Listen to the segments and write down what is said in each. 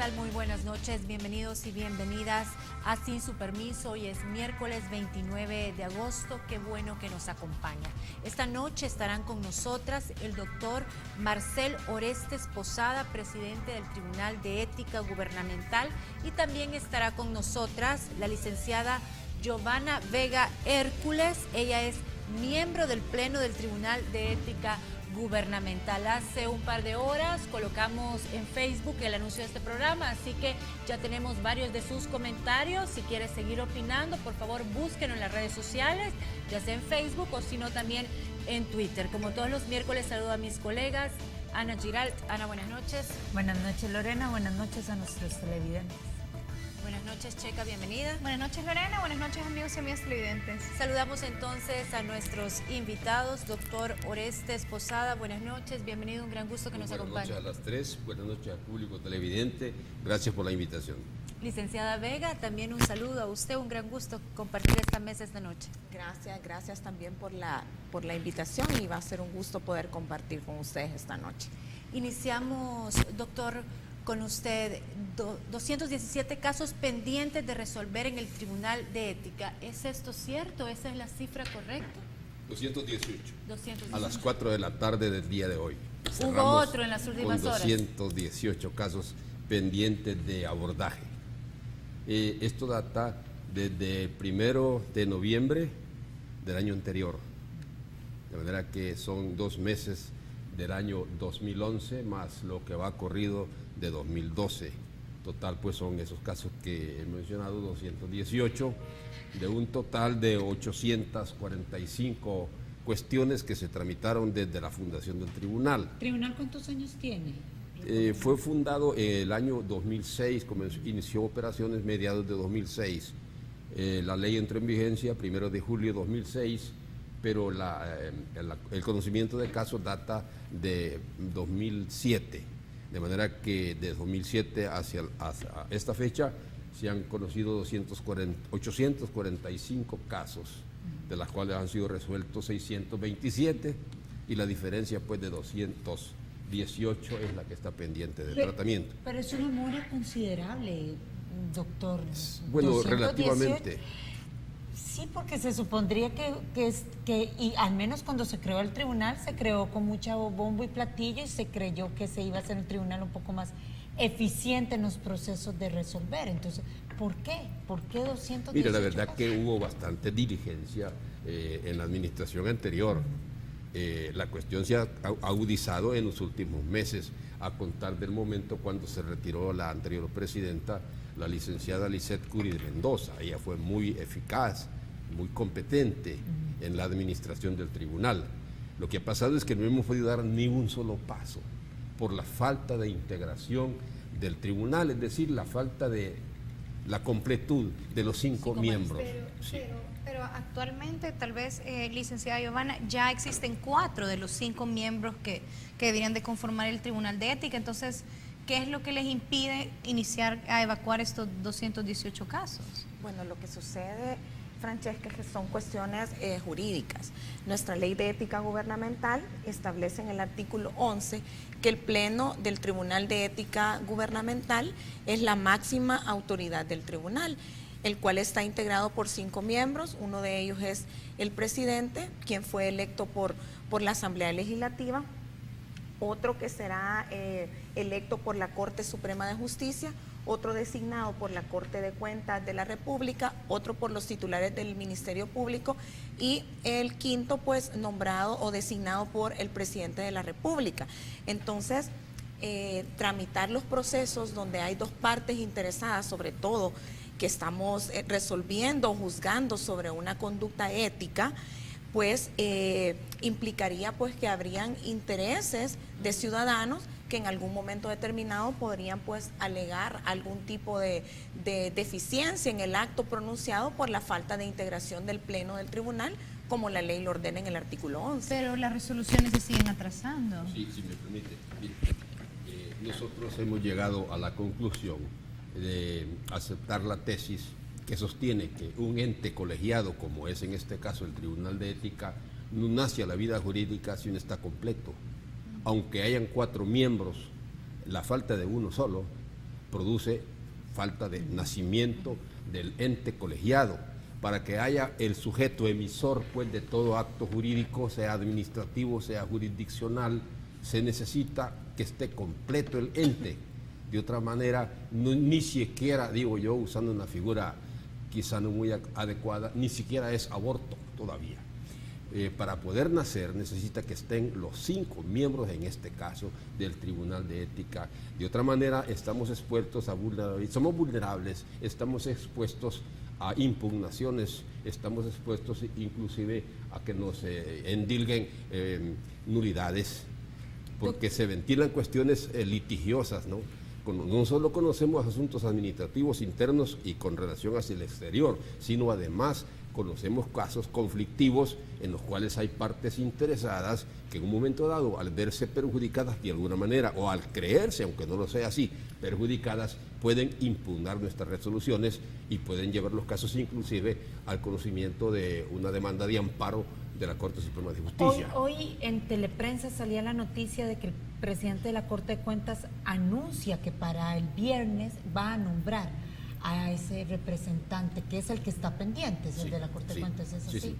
tal? Muy buenas noches, bienvenidos y bienvenidas a Sin Su Permiso. Hoy es miércoles 29 de agosto, qué bueno que nos acompaña. Esta noche estarán con nosotras el doctor Marcel Orestes Posada, presidente del Tribunal de Ética Gubernamental, y también estará con nosotras la licenciada Giovanna Vega Hércules. Ella es miembro del Pleno del Tribunal de Ética Gubernamental. Hace un par de horas colocamos en Facebook el anuncio de este programa, así que ya tenemos varios de sus comentarios. Si quieres seguir opinando, por favor búsquenos en las redes sociales, ya sea en Facebook o si no también en Twitter. Como todos los miércoles, saludo a mis colegas. Ana Giralt. Ana, buenas noches. Buenas noches, Lorena. Buenas noches a nuestros televidentes. Buenas noches, Checa, bienvenida. Buenas noches, Lorena. Buenas noches, amigos y amigas televidentes. Saludamos entonces a nuestros invitados, doctor Orestes Posada. Buenas noches, bienvenido, un gran gusto que nos acompañe. Buenas noches a las tres, buenas noches al público televidente, gracias por la invitación. Licenciada Vega, también un saludo a usted, un gran gusto compartir esta mesa esta noche. Gracias también por la invitación y va a ser un gusto poder compartir con ustedes esta noche. Iniciamos, doctor, con usted, 217 casos pendientes de resolver en el Tribunal de Ética. ¿Es esto cierto? ¿Esa es la cifra correcta? 218. 218. A las 4 de la tarde del día de hoy. Hubo otro en las últimas horas. 218 casos pendientes de abordaje. Esto data desde el 1 de noviembre del año anterior. De manera que son 2 meses del año 2011 más lo que va corrido de 2012. Total, pues son esos casos que he mencionado, 218, de un total de 845 cuestiones que se tramitaron desde la fundación del tribunal. ¿Tribunal cuántos años tiene? Fue fundado en el año 2006, inició operaciones mediados de 2006. La ley entró en vigencia 1 de julio de 2006, pero el conocimiento de casos data de 2007. De manera que de 2007 hacia esta fecha se han conocido 845 casos, de las cuales han sido resueltos 627, y la diferencia pues de 218 es la que está pendiente de tratamiento. Pero es una mora considerable, doctor. Bueno, 218. relativamente. Sí, porque se supondría que y al menos cuando se creó el tribunal, se creó con mucha bombo y platillo y se creyó que se iba a hacer un tribunal un poco más eficiente en los procesos de resolver. Entonces, ¿por qué? ¿Por qué 218? Mira, la verdad que hubo bastante diligencia en la administración anterior. La cuestión se ha agudizado en los últimos meses, a contar del momento cuando se retiró la anterior presidenta, la licenciada Lisette Curi de Mendoza. Ella fue muy eficaz, muy competente en la administración del tribunal. Lo que ha pasado es que no hemos podido dar ni un solo paso por la falta de integración del tribunal, es decir, la falta de la completud de los 5 miembros. Pero actualmente, tal vez, licenciada Giovanna, ya existen 4 de los 5 miembros que deberían de conformar el Tribunal de Ética. Entonces, ¿qué es lo que les impide iniciar a evacuar estos 218 casos? Bueno, lo que sucede, Francesca, que son cuestiones jurídicas. Nuestra ley de ética gubernamental establece en el artículo 11 que el Pleno del Tribunal de Ética Gubernamental es la máxima autoridad del tribunal, el cual está integrado por 5 miembros. Uno de ellos es el presidente, quien fue electo por la Asamblea Legislativa, otro que será electo por la Corte Suprema de Justicia, otro designado por la Corte de Cuentas de la República, otro por los titulares del Ministerio Público y el quinto pues nombrado o designado por el presidente de la República. Entonces, tramitar los procesos donde hay 2 partes interesadas, sobre todo que estamos resolviendo o juzgando sobre una conducta ética, pues implicaría pues que habrían intereses de ciudadanos que en algún momento determinado podrían pues alegar algún tipo de deficiencia en el acto pronunciado por la falta de integración del Pleno del Tribunal, como la ley lo ordena en el artículo 11. Pero las resoluciones se siguen atrasando. Sí, si me permite. Mire, nosotros hemos llegado a la conclusión de aceptar la tesis que sostiene que un ente colegiado, como es en este caso el Tribunal de Ética, no nace a la vida jurídica si no está completo. Aunque hayan 4 miembros, la falta de uno solo produce falta de nacimiento del ente colegiado. Para que haya el sujeto emisor pues, de todo acto jurídico, sea administrativo, sea jurisdiccional, se necesita que esté completo el ente. De otra manera, ni siquiera, digo yo, usando una figura quizá no muy adecuada, ni siquiera es aborto todavía. Para poder nacer necesita que estén los 5 miembros, en este caso, del Tribunal de Ética. De otra manera, estamos expuestos a vulnerabilidad, somos vulnerables, estamos expuestos a impugnaciones, estamos expuestos inclusive a que nos endilguen nulidades, porque se ventilan cuestiones litigiosas, ¿no? No solo conocemos asuntos administrativos internos y con relación hacia el exterior, sino además conocemos casos conflictivos en los cuales hay partes interesadas que en un momento dado, al verse perjudicadas de alguna manera, o al creerse, aunque no lo sea así, perjudicadas, pueden impugnar nuestras resoluciones y pueden llevar los casos inclusive al conocimiento de una demanda de amparo de la Corte Suprema de Justicia. Hoy en Teleprensa salía la noticia de que el presidente de la Corte de Cuentas anuncia que para el viernes va a nombrar a ese representante, que es el que está pendiente, es el de la Corte de Cuentas, ¿es así? Sí.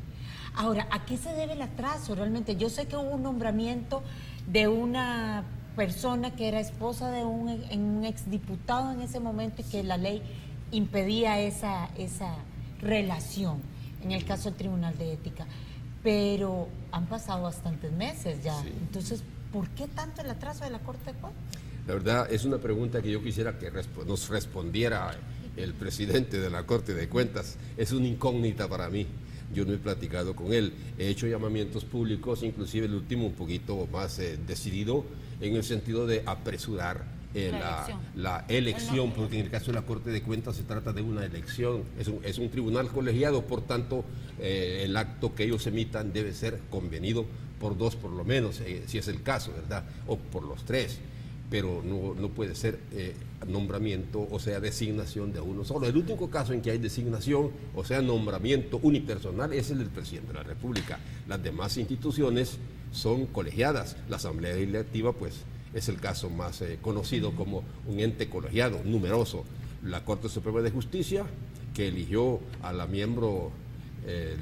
Ahora, ¿a qué se debe el atraso realmente? Yo sé que hubo un nombramiento de una persona que era esposa de un exdiputado en ese momento y que la ley impedía esa relación, en el caso del Tribunal de Ética. Pero han pasado bastantes meses ya, entonces, ¿por qué tanto el atraso de la Corte de Cuentas? La verdad, es una pregunta que yo quisiera que nos respondiera el presidente de la Corte de Cuentas. Es una incógnita para mí. Yo no he platicado con él. He hecho llamamientos públicos, inclusive el último un poquito más decidido, en el sentido de apresurar la elección, porque en el caso de la Corte de Cuentas se trata de una elección. Es un tribunal colegiado, por tanto, el acto que ellos emitan debe ser convenido por 2 por lo menos, si es el caso, ¿verdad? O por los 3. Pero no puede ser nombramiento, o sea, designación de uno solo. El único caso en que hay designación, o sea, nombramiento unipersonal, es el del presidente de la República. Las demás instituciones son colegiadas. La Asamblea Legislativa, pues, es el caso más conocido como un ente colegiado, numeroso. La Corte Suprema de Justicia, que eligió a la miembro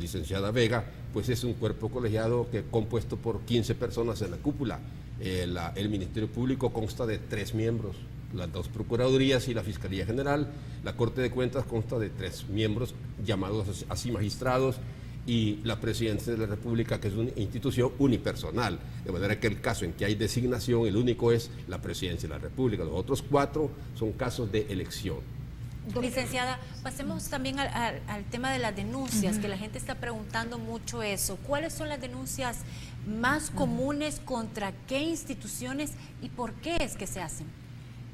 licenciada Vega, pues es un cuerpo colegiado compuesto por 15 personas en la cúpula. El Ministerio Público consta de 3 miembros, las 2 Procuradurías y la Fiscalía General. La Corte de Cuentas consta de 3 miembros, llamados así magistrados, y la Presidencia de la República, que es una institución unipersonal. De manera que el caso en que hay designación, el único es la Presidencia de la República. Los otros 4 son casos de elección. Licenciada, pasemos también al tema de las denuncias, que la gente está preguntando mucho eso. ¿Cuáles son las denuncias más comunes, contra qué instituciones y por qué es que se hacen?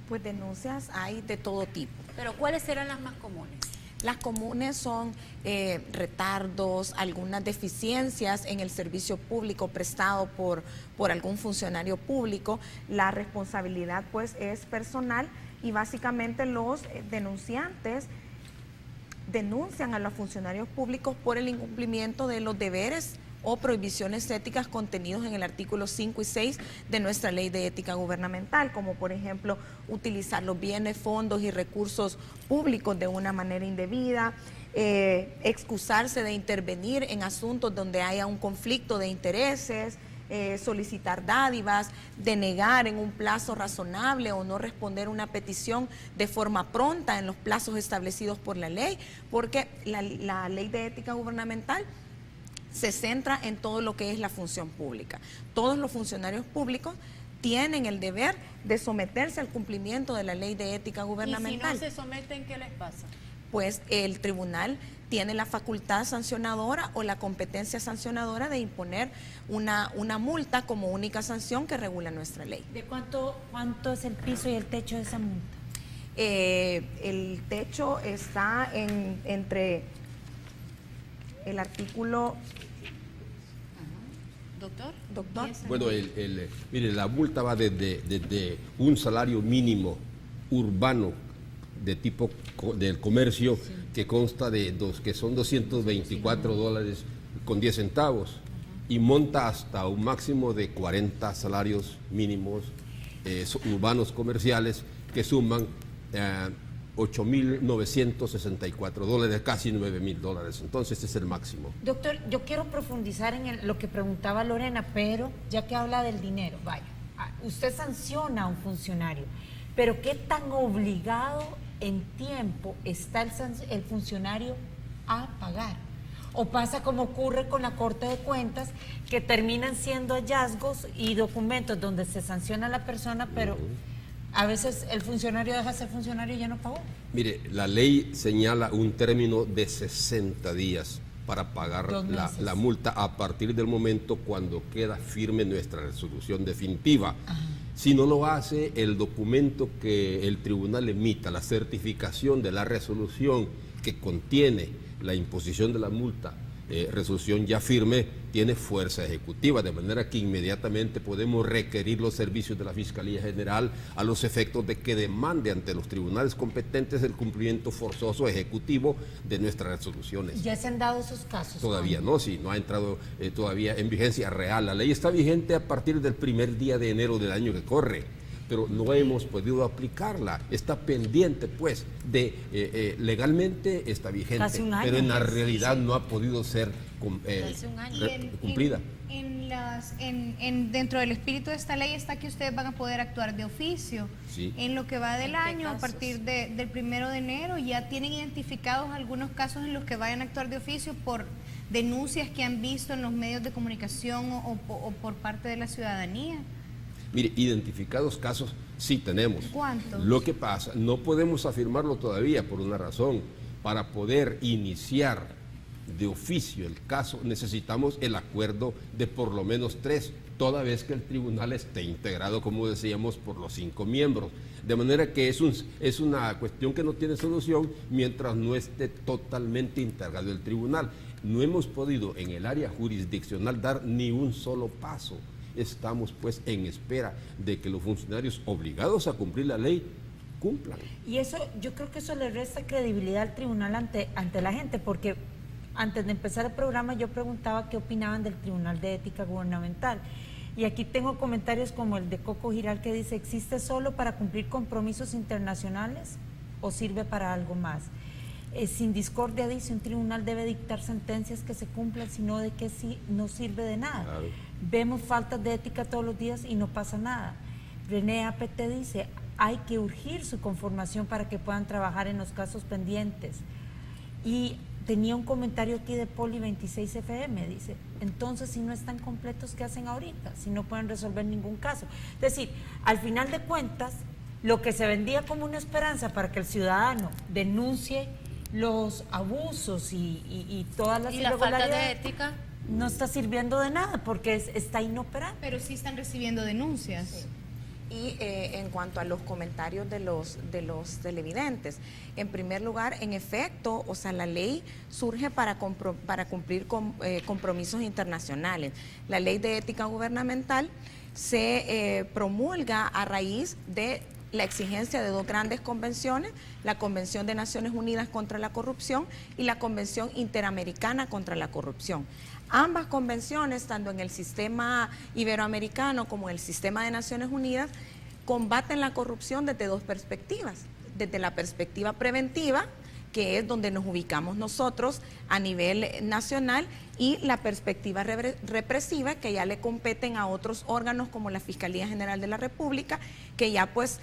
Pues denuncias hay de todo tipo. Pero ¿cuáles serán las más comunes? Las comunes son retardos, algunas deficiencias en el servicio público prestado por algún funcionario público. La responsabilidad pues es personal y básicamente los denunciantes denuncian a los funcionarios públicos por el incumplimiento de los deberes o prohibiciones éticas contenidos en el artículo 5 y 6 de nuestra Ley de Ética Gubernamental, como por ejemplo utilizar los bienes, fondos y recursos públicos de una manera indebida, excusarse de intervenir en asuntos donde haya un conflicto de intereses, solicitar dádivas, denegar en un plazo razonable o no responder una petición de forma pronta en los plazos establecidos por la ley, porque la Ley de Ética Gubernamental se centra en todo lo que es la función pública. Todos los funcionarios públicos tienen el deber de someterse al cumplimiento de la Ley de Ética Gubernamental. ¿Y si no se someten, qué les pasa? Pues el tribunal tiene la facultad sancionadora o la competencia sancionadora de imponer una multa como única sanción que regula nuestra ley. ¿De cuánto es el piso y el techo de esa multa? El techo está entre el artículo... Doctor. Bueno, mire, la multa va desde un salario mínimo urbano de tipo del comercio, que consta que son $224 con 10 centavos, y monta hasta un máximo de 40 salarios mínimos urbanos comerciales, que suman $8.964, casi $9.000. Entonces, ese es el máximo. Doctor, yo quiero profundizar en lo que preguntaba Lorena, pero ya que habla del dinero, vaya, usted sanciona a un funcionario, pero ¿qué tan obligado en tiempo está el funcionario a pagar? ¿O pasa como ocurre con la Corte de Cuentas, que terminan siendo hallazgos y documentos donde se sanciona a la persona, pero a veces el funcionario deja de ser funcionario y ya no pagó? Mire, la ley señala un término de 60 días para pagar la multa a partir del momento cuando queda firme nuestra resolución definitiva. Ajá. Si no lo hace, el documento que el tribunal emita, la certificación de la resolución que contiene la imposición de la multa, resolución ya firme, tiene fuerza ejecutiva, de manera que inmediatamente podemos requerir los servicios de la Fiscalía General a los efectos de que demande ante los tribunales competentes el cumplimiento forzoso ejecutivo de nuestras resoluciones. ¿Ya se han dado esos casos? Todavía no, si no ha entrado todavía en vigencia real. La ley está vigente a partir del primer día de enero del año que corre, pero no hemos podido aplicarla. Está pendiente, pues, de legalmente está vigente, Casi un año, pero en la sí, realidad sí. no ha podido ser Hace un año. cumplida. Dentro del espíritu de esta ley está que ustedes van a poder actuar de oficio. Sí. En lo que va del ¿En qué año, a casos? partir del 1 de enero, ya tienen identificados algunos casos en los que vayan a actuar de oficio por denuncias que han visto en los medios de comunicación o por parte de la ciudadanía. Mire, identificados casos sí tenemos. ¿Cuántos? Lo que pasa, no podemos afirmarlo todavía por una razón. Para poder iniciar de oficio el caso, necesitamos el acuerdo de por lo menos 3, toda vez que el tribunal esté integrado, como decíamos, por los 5 miembros. De manera que es una cuestión que no tiene solución mientras no esté totalmente integrado el tribunal. No hemos podido en el área jurisdiccional dar ni un solo paso. Estamos pues en espera de que los funcionarios obligados a cumplir la ley cumplan. Y eso, yo creo que eso le resta credibilidad al tribunal ante la gente, porque antes de empezar el programa yo preguntaba qué opinaban del Tribunal de Ética Gubernamental. Y aquí tengo comentarios como el de Coco Giral, que dice: ¿existe solo para cumplir compromisos internacionales o sirve para algo más? Sin discordia dice: un tribunal debe dictar sentencias que se cumplan, sino de que sí no sirve de nada. Claro. Vemos faltas de ética todos los días y no pasa nada. René APT dice: hay que urgir su conformación para que puedan trabajar en los casos pendientes. Y tenía un comentario aquí de Poli 26 FM, dice: entonces, si no están completos, ¿qué hacen ahorita? Si no pueden resolver ningún caso. Es decir, al final de cuentas, lo que se vendía como una esperanza para que el ciudadano denuncie los abusos y todas las ¿Y la falta de irregularidades ética? no está sirviendo de nada porque está inoperante. Pero sí están recibiendo denuncias. Sí. Y en cuanto a los comentarios de los televidentes, en primer lugar, en efecto, o sea, la ley surge para cumplir con compromisos internacionales. La ley de ética gubernamental se promulga a raíz de la exigencia de 2 grandes convenciones, la Convención de Naciones Unidas contra la Corrupción y la Convención Interamericana contra la Corrupción. Ambas convenciones, tanto en el sistema iberoamericano como en el sistema de Naciones Unidas, combaten la corrupción desde 2 perspectivas. Desde la perspectiva preventiva, que es donde nos ubicamos nosotros a nivel nacional, y la perspectiva represiva, que ya le competen a otros órganos como la Fiscalía General de la República, que ya pues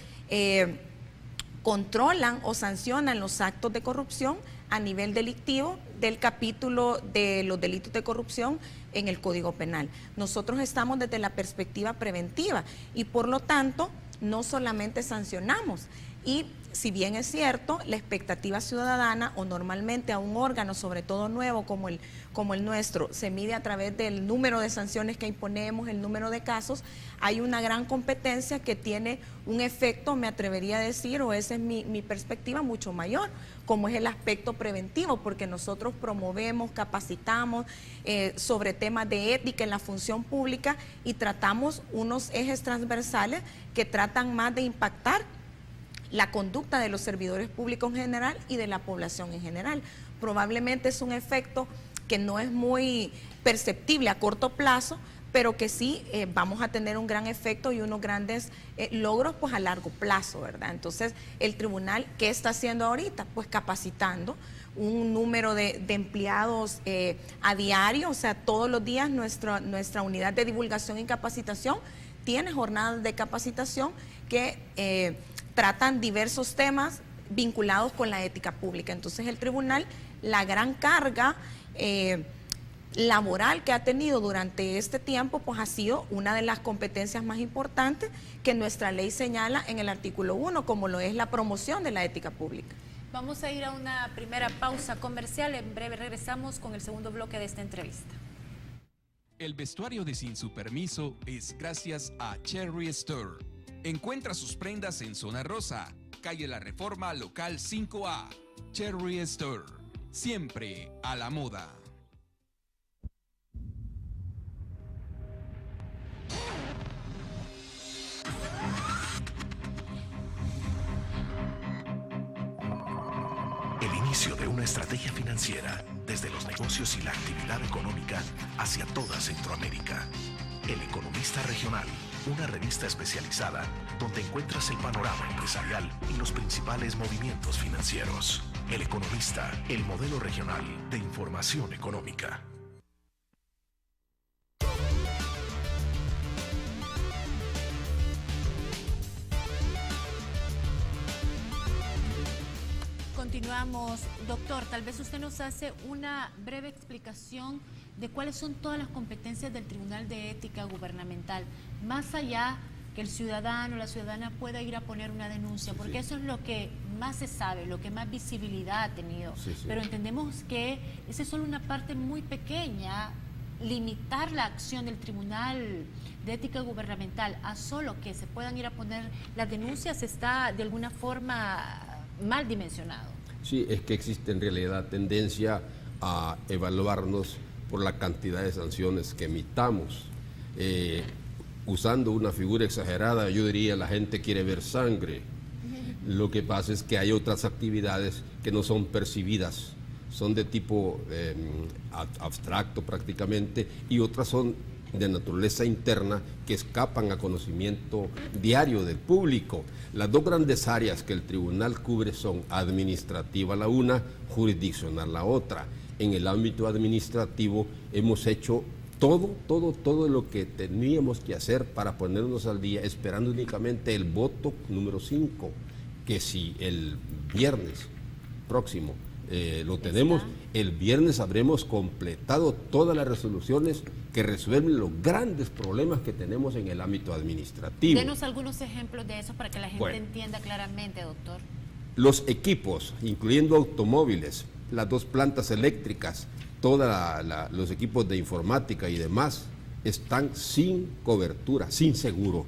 controlan o sancionan los actos de corrupción a nivel delictivo del capítulo de los delitos de corrupción en el Código Penal. Nosotros estamos desde la perspectiva preventiva y por lo tanto no solamente sancionamos. Y si bien es cierto, la expectativa ciudadana o normalmente a un órgano, sobre todo nuevo como el nuestro, se mide a través del número de sanciones que imponemos, el número de casos, hay una gran competencia que tiene un efecto, me atrevería a decir, o esa es mi perspectiva, mucho mayor, como es el aspecto preventivo, porque nosotros promovemos, capacitamos sobre temas de ética en la función pública y tratamos unos ejes transversales que tratan más de impactar la conducta de los servidores públicos en general y de la población en general. Probablemente es un efecto que no es muy perceptible a corto plazo, pero que sí vamos a tener un gran efecto y unos grandes logros pues a largo plazo, ¿verdad? Entonces, el tribunal, ¿qué está haciendo ahorita? Pues capacitando un número de empleados a diario, o sea, todos los días nuestra unidad de divulgación y capacitación tiene jornadas de capacitación que tratan diversos temas vinculados con la ética pública. Entonces, el tribunal, la gran carga laboral que ha tenido durante este tiempo, pues ha sido una de las competencias más importantes que nuestra ley señala en el artículo 1, como lo es la promoción de la ética pública. Vamos a ir a una primera pausa comercial. En breve regresamos con el segundo bloque de esta entrevista. El vestuario de Sin Su Permiso es gracias a Cherry Store. Encuentra sus prendas en Zona Rosa, calle La Reforma, local 5A. Cherry Store, siempre a la moda. El inicio de una estrategia financiera desde los negocios y la actividad económica hacia toda Centroamérica. El Economista Regional, una revista especializada donde encuentras el panorama empresarial y los principales movimientos financieros. El Economista, el modelo regional de información económica. Continuamos. Doctor, tal vez usted nos hace una breve explicación de cuáles son todas las competencias del Tribunal de Ética Gubernamental, más allá que el ciudadano o la ciudadana pueda ir a poner una denuncia, porque eso es lo que más se sabe, lo que más visibilidad ha tenido. Pero entendemos que esa es solo una parte muy pequeña. Limitar la acción del Tribunal de Ética Gubernamental a solo que se puedan ir a poner las denuncias está de alguna forma mal dimensionado. Sí, es que existe en realidad tendencia a evaluarnos por la cantidad de sanciones que emitamos. Usando una figura exagerada, yo diría la gente quiere ver sangre. Lo que pasa es que hay otras actividades que no son percibidas, son de tipo abstracto prácticamente, y otras son de naturaleza interna que escapan a conocimiento diario del público. Las dos grandes áreas que el tribunal cubre son administrativa la una, jurisdiccional la otra. En el ámbito administrativo hemos hecho todo lo que teníamos que hacer para ponernos al día, esperando únicamente el voto número 5, que si el viernes próximo lo tenemos, el viernes habremos completado todas las resoluciones que resuelven los grandes problemas que tenemos en el ámbito administrativo. Denos algunos ejemplos de eso para que la gente entienda claramente, doctor. Los equipos, incluyendo automóviles, las dos plantas eléctricas, todos los equipos de informática y demás, están sin cobertura, sin seguro.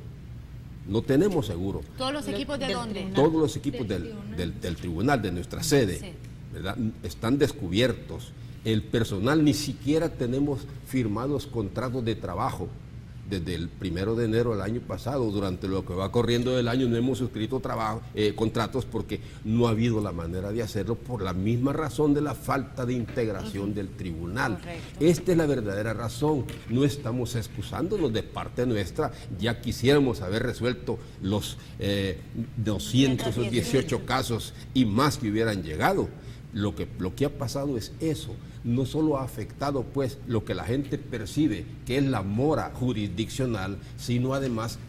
No tenemos seguro. ¿Todos los equipos de dónde? Todos los equipos del tribunal, de nuestra sede, sí, ¿verdad? Están descubiertos. El personal, ni siquiera tenemos firmados contratos de trabajo. Desde el 1 de enero del año pasado, durante lo que va corriendo del año, no hemos suscrito contratos porque no ha habido la manera de hacerlo por la misma razón de la falta de integración del tribunal. Correcto. Esta es la verdadera razón. No estamos excusándonos de parte nuestra. Ya quisiéramos haber resuelto los 218 casos y más que hubieran llegado. Lo que ha pasado es eso. No solo ha afectado pues lo que la gente percibe que es la mora jurisdiccional, sino además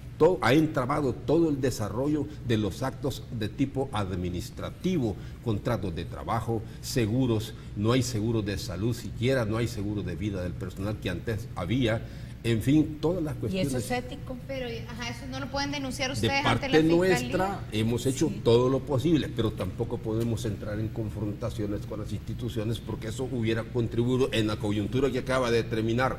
ha entramado todo el desarrollo de los actos de tipo administrativo, contratos de trabajo, seguros, no hay seguros de salud siquiera, no hay seguro de vida del personal que antes había. En fin, todas las cuestiones. ¿Y eso es ético? Pero eso no lo pueden denunciar De ustedes ante parte la fiscalía. nuestra hemos hecho todo lo posible, pero tampoco podemos entrar en confrontaciones con las instituciones porque eso hubiera contribuido, en la coyuntura que acaba de terminar,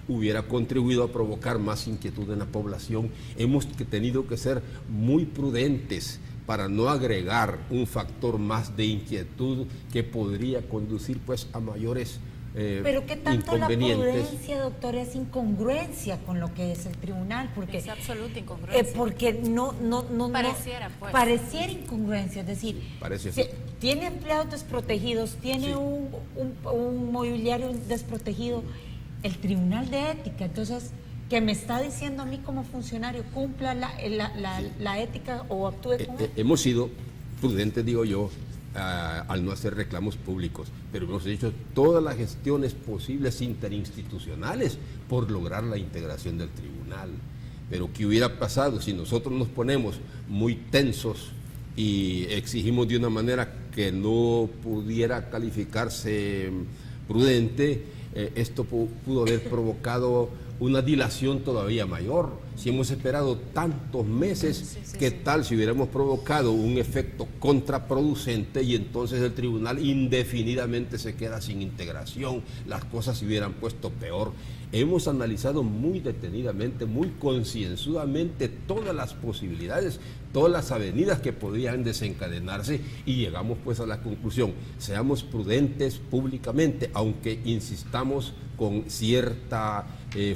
hubiera contribuido a provocar más inquietud en la población. Hemos tenido que ser muy prudentes para no agregar un factor más de inquietud que podría conducir pues a mayores Pero qué tanto la inconvenientes. prudencia, doctor, es incongruencia con lo que es el tribunal, porque Es absoluta incongruencia. porque no Pareciera, pues. pareciera incongruencia, es decir, Parece si así. tiene empleados desprotegidos, tiene Sí. un mobiliario desprotegido, el tribunal de ética, entonces que me está diciendo a mí como funcionario, cumpla la ética o actúe como... Hemos sido prudentes, digo yo, al no hacer reclamos públicos, pero hemos hecho todas las gestiones posibles interinstitucionales por lograr la integración del tribunal. Pero ¿qué hubiera pasado si nosotros nos ponemos muy tensos y exigimos de una manera que no pudiera calificarse prudente? Esto pudo haber provocado una dilación todavía mayor. Si hemos esperado tantos meses, ¿qué tal si hubiéramos provocado un efecto contraproducente y entonces el tribunal indefinidamente se queda sin integración? Las cosas se hubieran puesto peor. Hemos analizado muy detenidamente, muy concienzudamente todas las posibilidades, todas las avenidas que podían desencadenarse y llegamos pues a la conclusión: seamos prudentes públicamente, aunque insistamos con cierta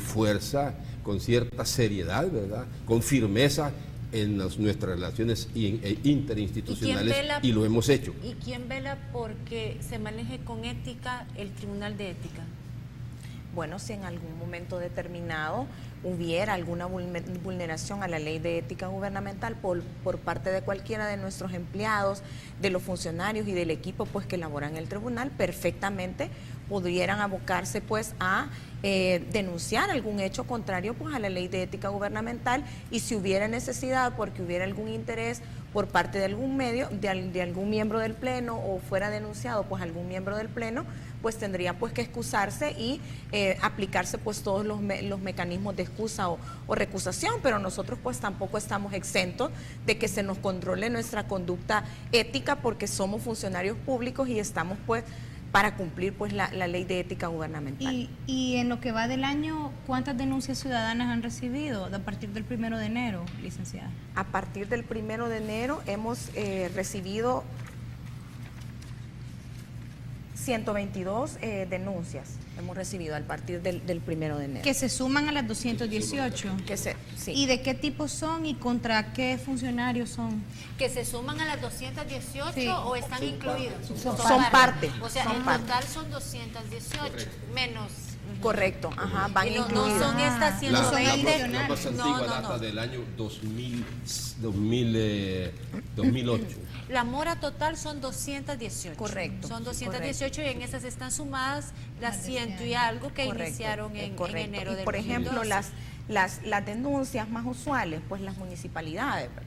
fuerza, con cierta seriedad, ¿verdad?, con firmeza en nuestras relaciones interinstitucionales, y lo hemos hecho. ¿Y quién vela porque se maneje con ética el Tribunal de Ética? Bueno, si en algún momento determinado hubiera alguna vulneración a la ley de ética gubernamental por parte de cualquiera de nuestros empleados, de los funcionarios y del equipo pues que laboran en el tribunal, perfectamente pudieran abocarse pues a denunciar algún hecho contrario pues a la ley de ética gubernamental, y si hubiera necesidad porque hubiera algún interés por parte de algún medio, de algún miembro del pleno, o fuera denunciado pues algún miembro del pleno, pues tendría pues que excusarse y aplicarse pues todos los mecanismos de excusa o recusación, pero nosotros pues tampoco estamos exentos de que se nos controle nuestra conducta ética, porque somos funcionarios públicos y estamos pues para cumplir pues la ley de ética gubernamental. Y en lo que va del año, ¿cuántas denuncias ciudadanas han recibido a partir del 1 de enero, licenciada? A partir del 1 de enero hemos recibido 122 denuncias, hemos recibido a partir del 1 de enero. Que se suman a las 218. Sí. ¿Y de qué tipo son y contra qué funcionarios son? ¿Que se suman a las 218 Sí. o están incluidos? Son parte. O sea, son en parte. total son 218, menos... Correcto, ajá, van Y no incluidas. son estas No 120. son La adicionales. más antigua data del año 2008. La mora total son 218. Correcto, Son 218 y en esas están sumadas las Las de 100 este y año. iniciaron que Correcto, iniciaron en correcto. enero Y del por ejemplo, 2012. las denuncias más usuales, pues las municipalidades, ¿verdad?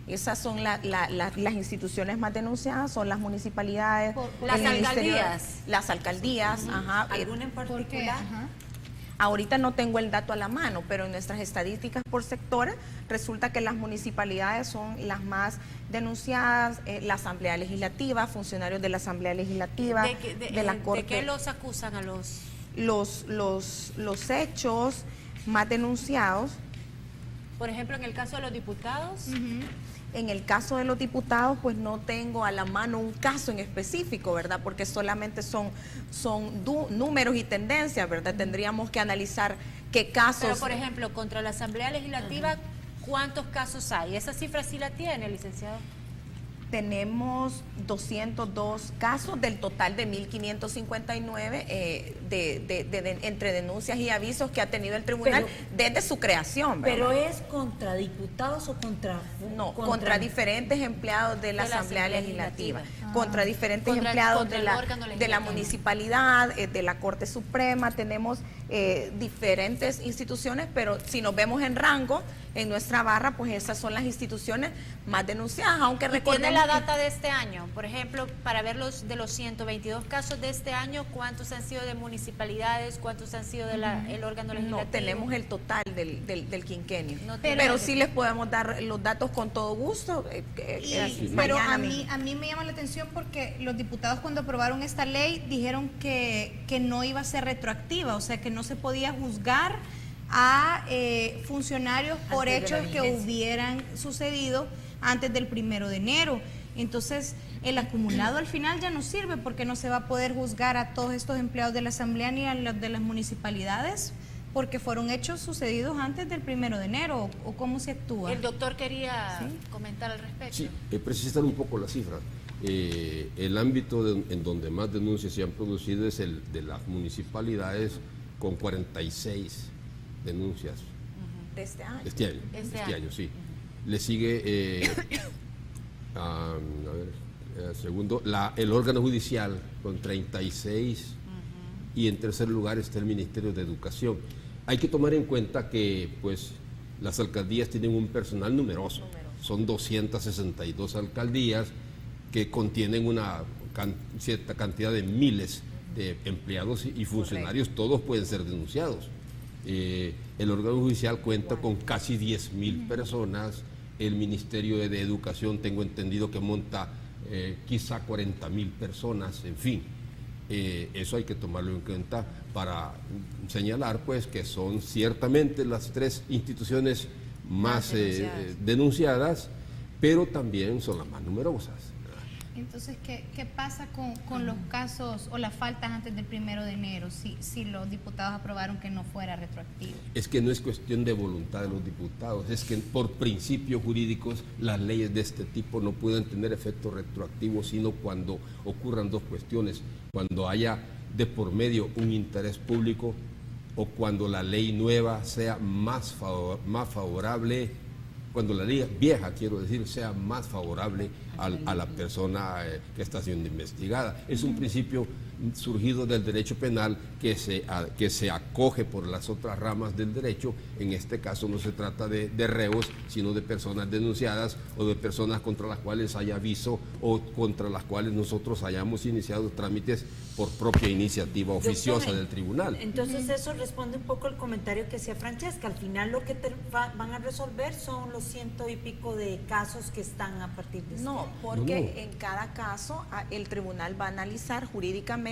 Esas son las instituciones más denunciadas, son las municipalidades. Las el Ministerio de- alcaldías. Las alcaldías, ajá. ¿Alguna en ¿Por qué? particular? Ajá. Ahorita no tengo el dato a la mano, pero en nuestras estadísticas por sectores resulta que las municipalidades son las más denunciadas, la Asamblea Legislativa, funcionarios de la Asamblea Legislativa, de la Corte. ¿De qué los acusan a los...? Los hechos más denunciados, Por ejemplo, en el caso de los diputados, en el caso de los diputados, pues no tengo a la mano un caso en específico, ¿verdad? Porque solamente son números y tendencias, ¿verdad? Tendríamos que analizar qué casos... pero por ejemplo, contra la Asamblea Legislativa, ¿cuántos casos hay? ¿Esa cifra sí la tiene, licenciado? Tenemos 202 casos del total de 1.559 entre denuncias y avisos que ha tenido el tribunal desde su creación, ¿verdad? ¿Pero es contra diputados o contra...? No, contra diferentes empleados de la Asamblea Legislativa, contra diferentes Contra- empleados contra de el la, órgano de la legislativo. municipalidad, de la Corte Suprema. Tenemos diferentes instituciones, pero si nos vemos en rango, en nuestra barra, pues esas son las instituciones más denunciadas, aunque ¿Y tiene recordemos la que- data de este año? Por ejemplo, para ver de los 122 casos de este año, ¿cuántos han sido de municipalidades? ¿Cuántos han sido del órgano legislativo? No tenemos el total del quinquenio, No pero tenemos. sí les podemos dar los datos con todo gusto. Pero Mañana a mismo. mí me llama la atención porque los diputados cuando aprobaron esta ley dijeron que no iba a ser retroactiva, o sea que no se podía juzgar a funcionarios por Antes de la hechos que vigencia. hubieran sucedido antes del 1 de enero. Entonces, el acumulado al final ya no sirve porque no se va a poder juzgar a todos estos empleados de la Asamblea ni a los de las municipalidades porque fueron hechos sucedidos antes del 1 de enero, o cómo se actúa. El doctor quería comentar al respecto. Sí, precisar un poco las cifras. El ámbito en donde más denuncias se han producido es el de las municipalidades, con 46 denuncias De este año. este año, sí. Le sigue, segundo, el órgano judicial con 36 y en tercer lugar está el Ministerio de Educación. Hay que tomar en cuenta que pues las alcaldías tienen un personal numeroso. Son 262 alcaldías que contienen una cierta cantidad de miles de empleados y funcionarios. Todos pueden ser denunciados. El órgano judicial cuenta con casi 10.000 personas. El Ministerio de Educación, tengo entendido que monta quizá 40.000 personas, en fin. Eso hay que tomarlo en cuenta para señalar pues que son ciertamente las tres instituciones más denunciadas, pero también son las más numerosas. Entonces, ¿qué pasa con los casos o las faltas antes del 1 de enero si los diputados aprobaron que no fuera retroactivo? Es que no es cuestión de voluntad de los diputados, es que por principios jurídicos las leyes de este tipo no pueden tener efecto retroactivo, sino cuando ocurran dos cuestiones: cuando haya de por medio un interés público o cuando la ley nueva sea más favorable, cuando la ley vieja, quiero decir, sea más favorable a la persona que está siendo investigada. Es un principio surgido del derecho penal que se acoge por las otras ramas del derecho. En este caso no se trata de reos, sino de personas denunciadas o de personas contra las cuales haya aviso o contra las cuales nosotros hayamos iniciado trámites por propia iniciativa oficiosa del tribunal. Entonces eso responde un poco al comentario que hacía Francesca. Al final lo que van a resolver son los 100 y pico de casos que están a partir de No, porque en cada caso el tribunal va a analizar jurídicamente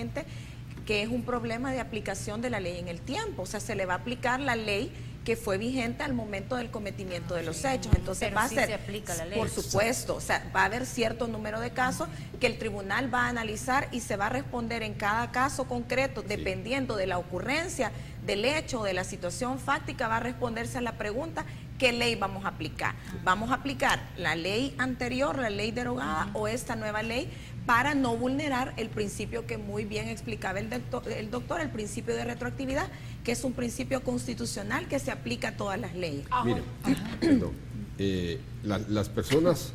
que es un problema de aplicación de la ley en el tiempo. O sea, se le va a aplicar la ley que fue vigente al momento del cometimiento de los hechos. Entonces va a ser, se aplica la ley. por supuesto, o sea, va a haber cierto número de casos que el tribunal va a analizar y se va a responder en cada caso concreto, dependiendo de la ocurrencia, del hecho, de la situación fáctica, va a responderse a la pregunta: ¿qué ley vamos a aplicar? ¿Vamos a aplicar la ley anterior, la ley derogada, o esta nueva ley, para no vulnerar el principio que muy bien explicaba el doctor, el principio de retroactividad, que es un principio constitucional que se aplica a todas las leyes? Mire, las personas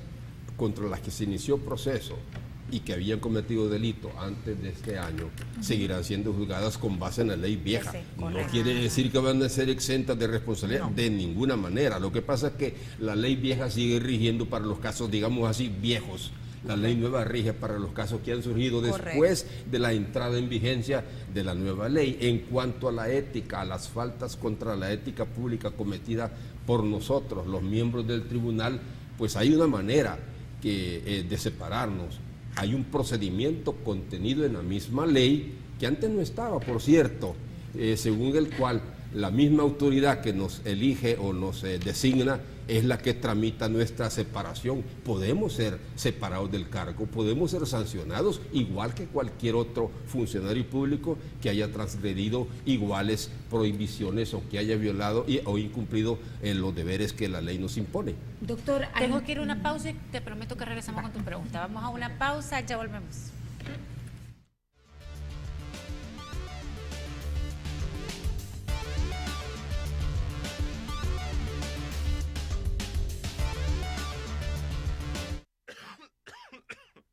contra las que se inició proceso y que habían cometido delito antes de este año seguirán siendo juzgadas con base en la ley vieja. No quiere decir que van a ser exentas de responsabilidad de ninguna manera. Lo que pasa es que la ley vieja sigue rigiendo para los casos, digamos así, viejos. La ley nueva rige para los casos que han surgido después de la entrada en vigencia de la nueva ley. En cuanto a la ética, a las faltas contra la ética pública cometidas por nosotros, los miembros del tribunal, pues hay una manera de separarnos. Hay un procedimiento contenido en la misma ley, que antes no estaba, por cierto, según el cual la misma autoridad que nos elige o nos designa es la que tramita nuestra separación. Podemos ser separados del cargo, podemos ser sancionados igual que cualquier otro funcionario público que haya transgredido iguales prohibiciones o que haya violado o incumplido los deberes que la ley nos impone. Doctor, Tengo que ir a una pausa y te prometo que regresamos con tu pregunta. Vamos a una pausa, ya volvemos.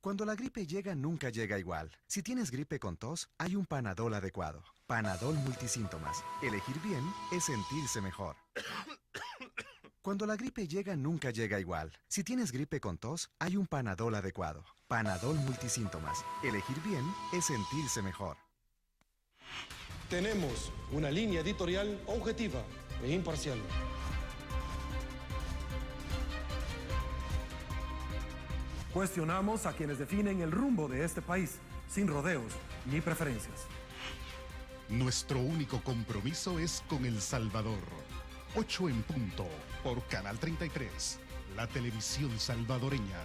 Cuando la gripe llega, nunca llega igual. Si tienes gripe con tos, hay un Panadol adecuado. Panadol multisíntomas. Elegir bien es sentirse mejor. Cuando la gripe llega, nunca llega igual. Si tienes gripe con tos, hay un Panadol adecuado. Panadol multisíntomas. Elegir bien es sentirse mejor. Tenemos una línea editorial objetiva e imparcial. Cuestionamos a quienes definen el rumbo de este país, sin rodeos ni preferencias. Nuestro único compromiso es con El Salvador. 8 en punto, por Canal 33, la televisión salvadoreña.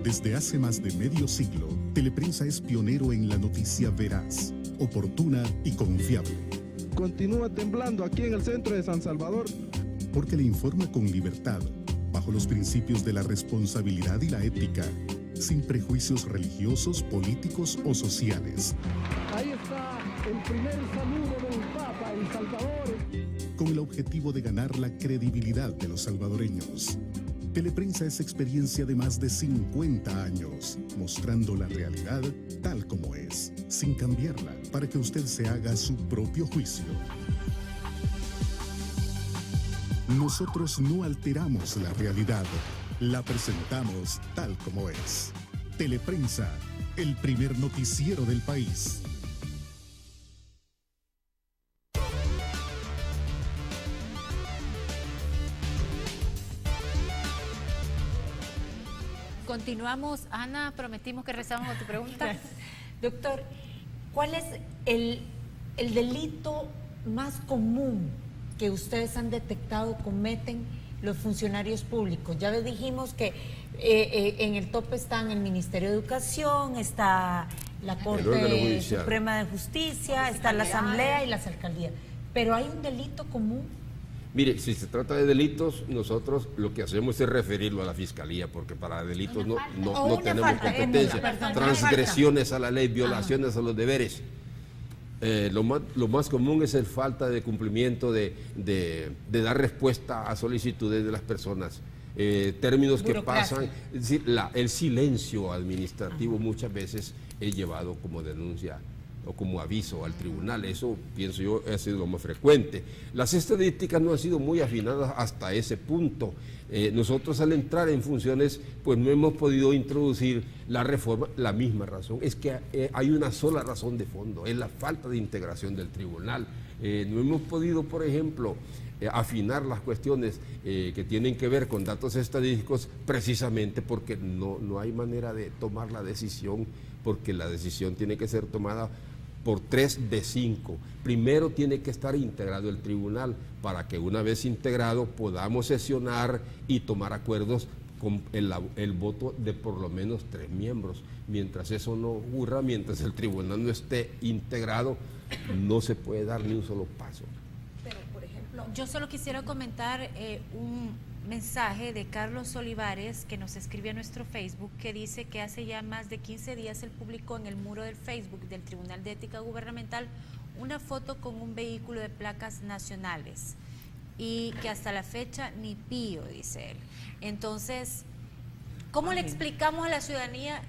Desde hace más de medio siglo, Teleprensa es pionero en la noticia veraz, oportuna y confiable. Continúa temblando aquí en el centro de San Salvador. Porque le informa con libertad, bajo los principios de la responsabilidad y la ética, sin prejuicios religiosos, políticos o sociales. Ahí está el primer saludo del Papa El Salvador. Con el objetivo de ganar la credibilidad de los salvadoreños. Teleprensa es experiencia de más de 50 años, mostrando la realidad tal como es, sin cambiarla, para que usted se haga su propio juicio. Nosotros no alteramos la realidad, la presentamos tal como es. Teleprensa, el primer noticiero del país. Continuamos. Ana, prometimos que rezamos a tu pregunta. Doctor, ¿cuál es el delito más común que ustedes han detectado cometen los funcionarios públicos? Ya les dijimos que en el tope están el Ministerio de Educación, está la Corte Suprema de Justicia, está la Asamblea y las alcaldías. Pero hay un delito común. Mire, si se trata de delitos, nosotros lo que hacemos es referirlo a la Fiscalía, porque para delitos no tenemos competencia. Transgresiones a la ley, violaciones a los deberes. Lo más común es el falta de cumplimiento de dar respuesta a solicitudes de las personas. Términos que pasan, es decir, el silencio administrativo muchas veces es llevado como denuncia o como aviso al tribunal. Eso, pienso yo, ha sido lo más frecuente. Las estadísticas no han sido muy afinadas hasta ese punto. Nosotros al entrar en funciones, pues no hemos podido introducir la reforma. La misma razón es que hay una sola razón de fondo, es la falta de integración del tribunal. No hemos podido, por ejemplo, afinar las cuestiones que tienen que ver con datos estadísticos, precisamente porque no hay manera de tomar la decisión, porque la decisión tiene que ser tomada por 3 de 5. Primero tiene que estar integrado el tribunal para que una vez integrado podamos sesionar y tomar acuerdos con el voto de por lo menos 3 miembros. Mientras eso no ocurra, mientras el tribunal no esté integrado, no se puede dar ni un solo paso. Pero, por ejemplo, yo solo quisiera comentar un mensaje de Carlos Olivares, que nos escribe a nuestro Facebook, que dice que hace ya más de 15 días él publicó en el muro del Facebook del Tribunal de Ética Gubernamental una foto con un vehículo de placas nacionales y que hasta la fecha ni pío, dice él. Entonces, ¿cómo le explicamos a la ciudadanía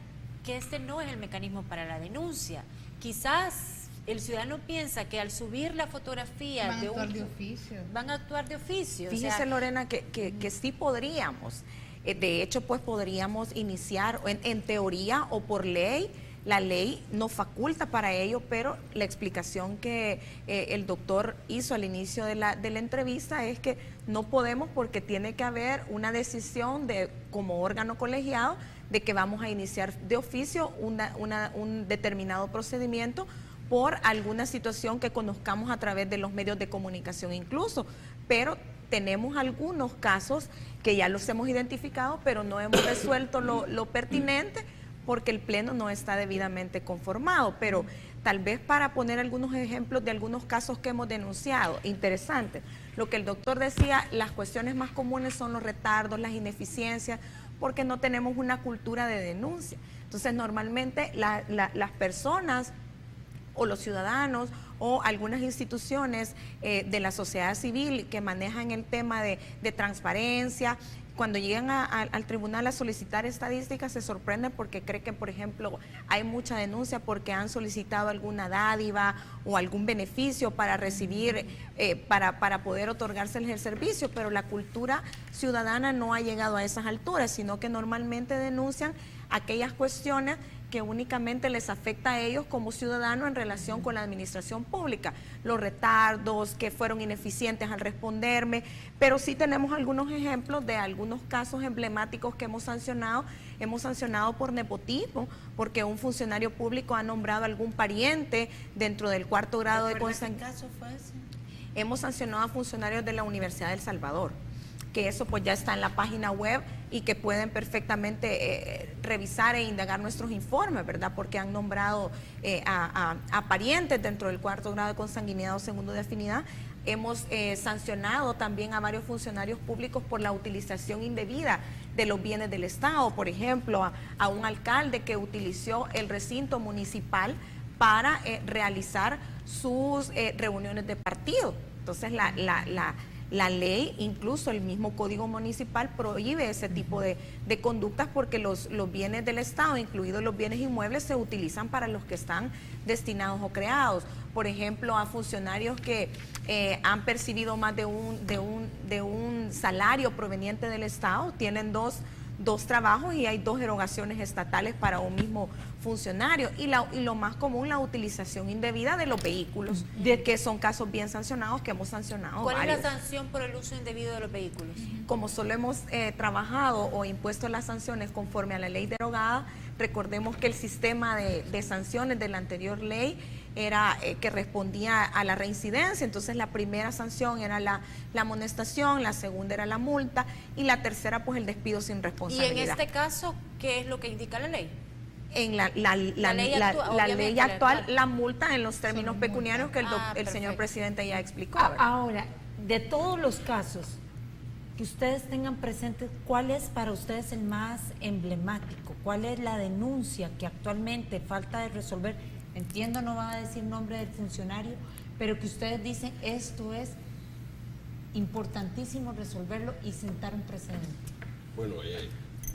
que este no es el mecanismo para la denuncia? Quizás el ciudadano piensa que al subir la fotografía van a actuar de oficio. Fíjese, o sea, Lorena, que sí podríamos. De hecho, pues podríamos iniciar, en teoría o por ley, la ley nos faculta para ello, pero la explicación que el doctor hizo al inicio de la entrevista es que no podemos, porque tiene que haber una decisión como órgano colegiado de que vamos a iniciar de oficio un determinado procedimiento por alguna situación que conozcamos a través de los medios de comunicación incluso, pero tenemos algunos casos que ya los hemos identificado, pero no hemos resuelto lo pertinente porque el Pleno no está debidamente conformado. Pero tal vez para poner algunos ejemplos de algunos casos que hemos denunciado, interesante, lo que el doctor decía, las cuestiones más comunes son los retardos, las ineficiencias, porque no tenemos una cultura de denuncia. Entonces, normalmente las personas o los ciudadanos o algunas instituciones de la sociedad civil que manejan el tema de transparencia, cuando llegan al tribunal a solicitar estadísticas se sorprenden porque creen que, por ejemplo, hay mucha denuncia porque han solicitado alguna dádiva o algún beneficio para recibir, para poder otorgárseles el servicio, pero la cultura ciudadana no ha llegado a esas alturas, sino que normalmente denuncian aquellas cuestiones que únicamente les afecta a ellos como ciudadanos en relación con la administración pública, los retardos, que fueron ineficientes al responderme, pero sí tenemos algunos ejemplos de algunos casos emblemáticos que hemos sancionado por nepotismo, porque un funcionario público ha nombrado a algún pariente dentro del 4º grado de consanguinidad. ¿Qué caso fue ese? Hemos sancionado a funcionarios de la Universidad de El Salvador, que eso pues ya está en la página web y que pueden perfectamente revisar e indagar nuestros informes, ¿verdad? Porque han nombrado a parientes dentro del 4º grado de consanguinidad o 2º de afinidad hemos sancionado también a varios funcionarios públicos por la utilización indebida de los bienes del Estado. Por ejemplo, a un alcalde que utilizó el recinto municipal para realizar sus reuniones de partido. Entonces, la ley, incluso el mismo Código Municipal, prohíbe ese tipo de conductas porque los bienes del Estado, incluidos los bienes inmuebles, se utilizan para los que están destinados o creados. Por ejemplo, a funcionarios que han percibido más de un salario proveniente del Estado, tienen dos trabajos y hay 2 erogaciones estatales para un mismo funcionario. Y lo más común, la utilización indebida de los vehículos, que son casos bien sancionados, que hemos sancionado ¿Cuál varios. es la sanción por el uso indebido de los vehículos? Como solo hemos trabajado o impuesto las sanciones conforme a la ley derogada, recordemos que el sistema de sanciones de la anterior ley era que respondía a la reincidencia. Entonces la primera sanción era la amonestación, la segunda era la multa y la tercera pues el despido sin Y responsabilidad. en este caso, ¿qué es lo que indica la ley? En la ley actual, la multa en los términos pecuniarios que el señor presidente ya explicó. Ahora, de todos los casos que ustedes tengan presentes, ¿cuál es para ustedes el más emblemático? ¿Cuál es la denuncia que actualmente falta de resolver? Entiendo, no van a decir nombre del funcionario, pero que ustedes dicen esto es importantísimo resolverlo y sentar un precedente. Bueno,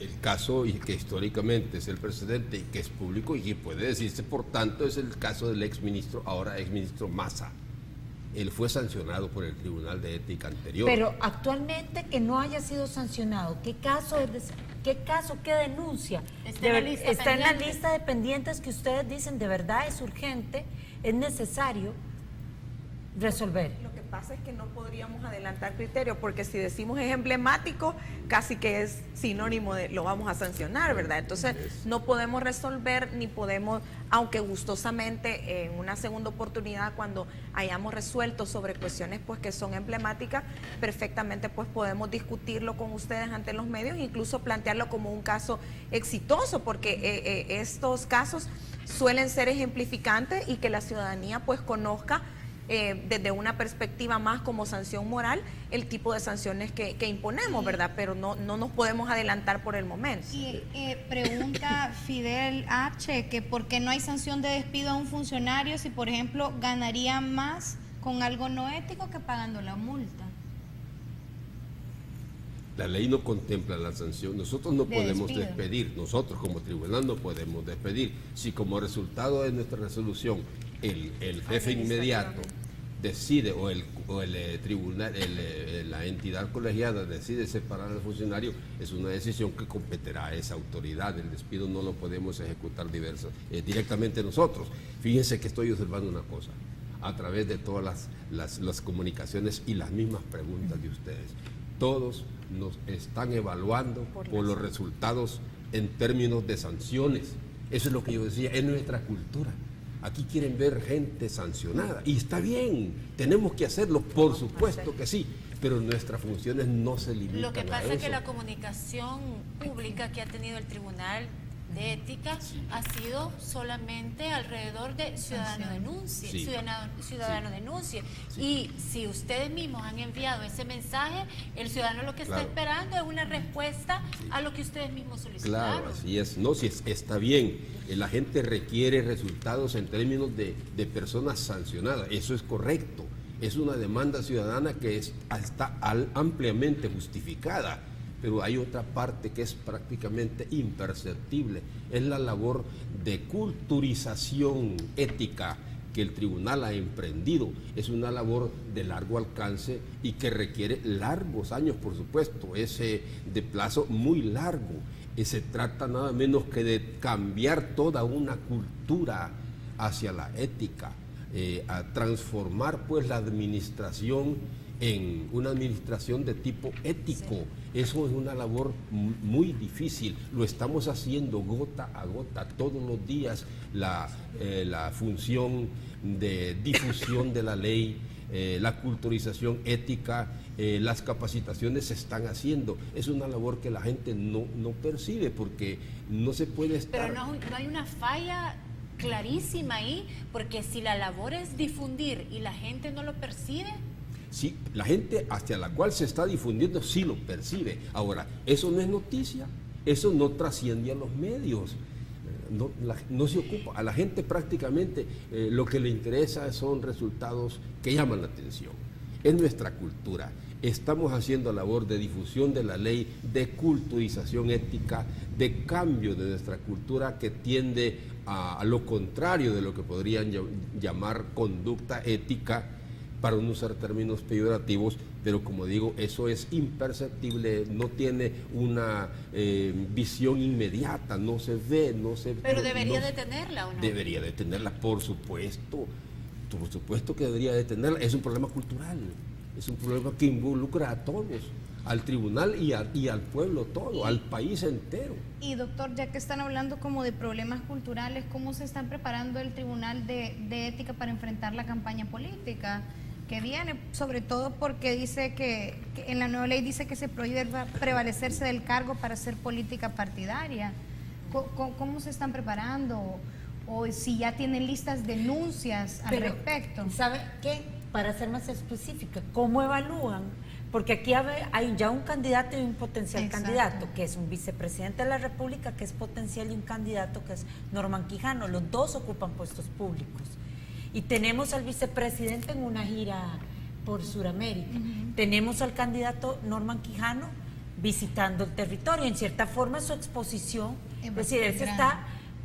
el caso y que históricamente es el precedente y que es público y que puede decirse, por tanto, es el caso del exministro, ahora exministro Massa. Él fue sancionado por el Tribunal de Ética anterior. Pero actualmente que no haya sido sancionado, ¿qué caso, qué denuncia? Está en la lista de pendientes que ustedes dicen de verdad es urgente, es necesario resolver. Lo que pasa es que no podríamos adelantar criterios, porque si decimos es emblemático, casi que es sinónimo de lo vamos a sancionar, ¿verdad? Entonces no podemos resolver ni podemos, aunque gustosamente en una segunda oportunidad cuando hayamos resuelto sobre cuestiones pues que son emblemáticas, perfectamente pues podemos discutirlo con ustedes ante los medios, incluso plantearlo como un caso exitoso, porque estos casos suelen ser ejemplificantes y que la ciudadanía pues conozca desde una perspectiva más como sanción moral el tipo de sanciones que imponemos, ¿verdad? Pero no nos podemos adelantar por el momento. Y pregunta Fidel H, que por qué no hay sanción de despido a un funcionario si, por ejemplo, ganaría más con algo no ético que pagando la multa. La ley no contempla la sanción. Nosotros no podemos despedir, nosotros como tribunal no podemos despedir. Si como resultado de nuestra resolución el jefe inmediato decide o el tribunal, la entidad colegiada decide separar al funcionario, es una decisión que competerá a esa autoridad. El despido no lo podemos ejecutar directamente nosotros. Fíjense que estoy observando una cosa, a través de todas las comunicaciones y las mismas preguntas de ustedes. Todos nos están evaluando por los resultados en términos de sanciones. Eso es lo que yo decía, es nuestra cultura. Aquí quieren ver gente sancionada y está bien, tenemos que hacerlo, por supuesto que sí, pero nuestras funciones no se limitan a eso. Lo que pasa es que la comunicación pública que ha tenido el Tribunal de Ética ha sido solamente alrededor de ciudadano denuncie, ciudadano denuncie. Y si ustedes mismos han enviado ese mensaje, el ciudadano lo que está esperando es una respuesta a lo que ustedes mismos solicitaron. Claro, así es. No, si está bien. La gente requiere resultados en términos de personas sancionadas. Eso es correcto. Es una demanda ciudadana que está ampliamente justificada. Pero hay otra parte que es prácticamente imperceptible, es la labor de culturización ética que el tribunal ha emprendido. Es una labor de largo alcance y que requiere largos años, por supuesto, de plazo muy largo. Se trata nada menos que de cambiar toda una cultura hacia la ética, a transformar pues la administración en una administración de tipo ético. Eso es una labor muy difícil. Lo estamos haciendo gota a gota, todos los días. La función de difusión de la ley, la culturización ética, las capacitaciones se están haciendo. Es una labor que la gente no percibe porque no se puede estar... Pero no hay una falla clarísima ahí, porque si la labor es difundir y la gente no lo percibe... Sí, la gente hacia la cual se está difundiendo sí lo percibe. Ahora, eso no es noticia, eso no trasciende a los medios. No se ocupa, a la gente prácticamente lo que le interesa son resultados que llaman la atención. Es nuestra cultura. Estamos haciendo labor de difusión de la ley, de culturización ética, de cambio de nuestra cultura que tiende a lo contrario de lo que podrían llamar conducta ética, para no usar términos peyorativos, pero como digo, eso es imperceptible, no tiene una visión inmediata, no se ve, no se... Pero debería de tenerla, ¿o no? Debería de tenerla, por supuesto que debería de tenerla. Es un problema cultural, es un problema que involucra a todos, al tribunal y al pueblo todo, al país entero. Y doctor, ya que están hablando como de problemas culturales, ¿cómo se está preparando el Tribunal de Ética para enfrentar la campaña política que viene? Sobre todo porque dice que en la nueva ley dice que se prohíbe prevalecerse del cargo para hacer política partidaria. ¿Cómo se están preparando? O si ya tienen listas denuncias al respecto. ¿Sabe qué? Para ser más específica, ¿cómo evalúan? Porque aquí hay ya un candidato y un potencial candidato, que es un vicepresidente de la República, que es potencial, y un candidato que es Norman Quijano. Los dos ocupan puestos públicos. Y tenemos al vicepresidente en una gira por Sudamérica. Tenemos al candidato Norman Quijano visitando el territorio. En cierta forma, su exposición, es decir, él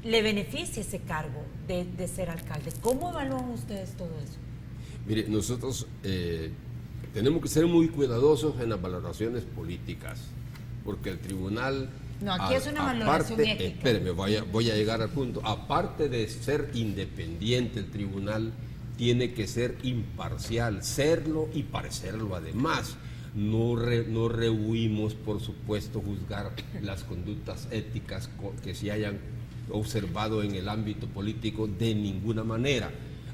le beneficia ese cargo de ser alcalde. ¿Cómo evalúan ustedes todo eso? Mire, nosotros tenemos que ser muy cuidadosos en las valoraciones políticas, porque el tribunal... No, aquí es una valoración ética. Espéreme, voy a llegar al punto. Aparte de ser independiente, el tribunal tiene que ser imparcial, serlo y parecerlo además. No rehuimos, por supuesto, juzgar las conductas éticas que se hayan observado en el ámbito político de ninguna manera.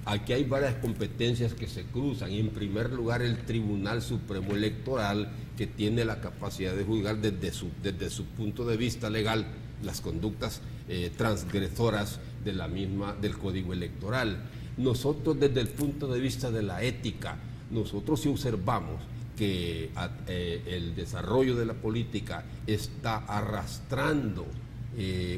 Aquí hay varias competencias que se cruzan. En primer lugar, el Tribunal Supremo Electoral, que tiene la capacidad de juzgar desde su punto de vista legal las conductas transgresoras del Código Electoral. Nosotros, desde el punto de vista de la ética, nosotros sí observamos que el desarrollo de la política está arrastrando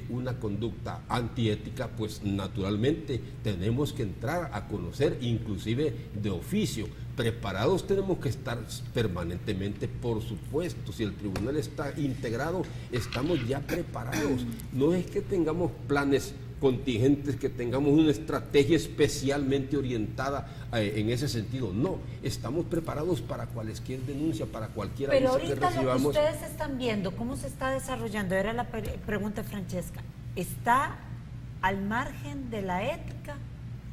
una conducta antiética, pues naturalmente tenemos que entrar a conocer, inclusive de oficio. Preparados tenemos que estar permanentemente, por supuesto. Si el tribunal está integrado, estamos ya preparados. No es que tengamos planes contingentes, que tengamos una estrategia especialmente orientada en ese sentido. No, estamos preparados para cualquier denuncia, para cualquier aviso que recibamos. Pero ahorita lo que ustedes están viendo, ¿cómo se está desarrollando? Era la pregunta de Francesca. ¿Está al margen de la ética?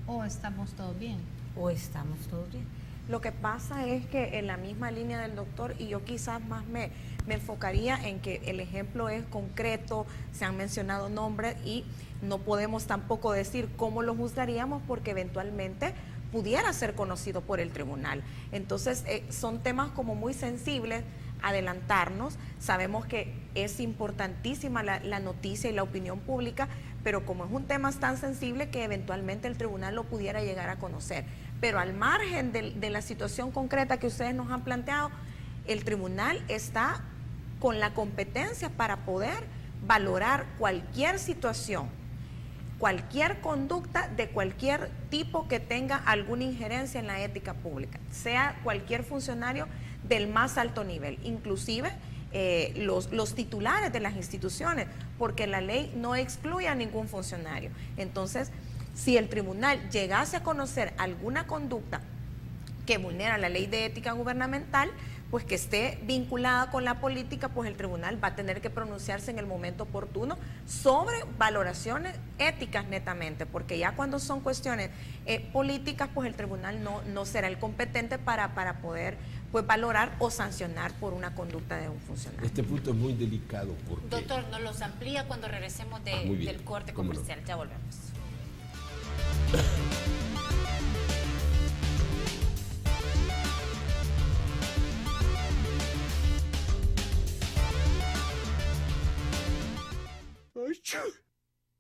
¿O estamos todos bien? ¿O estamos todos bien? Lo que pasa es que en la misma línea del doctor, y yo quizás más me enfocaría en que el ejemplo es concreto, se han mencionado nombres y no podemos tampoco decir cómo lo juzgaríamos porque eventualmente pudiera ser conocido por el tribunal. Entonces, son temas como muy sensibles, adelantarnos. Sabemos que es importantísima la noticia y la opinión pública, pero como es un tema tan sensible que eventualmente el tribunal lo pudiera llegar a conocer. Pero al margen de la situación concreta que ustedes nos han planteado, el tribunal está con la competencia para poder valorar cualquier situación, cualquier conducta de cualquier tipo que tenga alguna injerencia en la ética pública, sea cualquier funcionario del más alto nivel, inclusive los titulares de las instituciones, porque la ley no excluye a ningún funcionario. Entonces, si el tribunal llegase a conocer alguna conducta que vulnera la ley de ética gubernamental, pues que esté vinculada con la política, pues el tribunal va a tener que pronunciarse en el momento oportuno sobre valoraciones éticas netamente, porque ya cuando son cuestiones políticas, pues el tribunal no será el competente para poder pues valorar o sancionar por una conducta de un funcionario. Este punto es muy delicado porque... Doctor, nos los amplía cuando regresemos del corte comercial. Ya volvemos.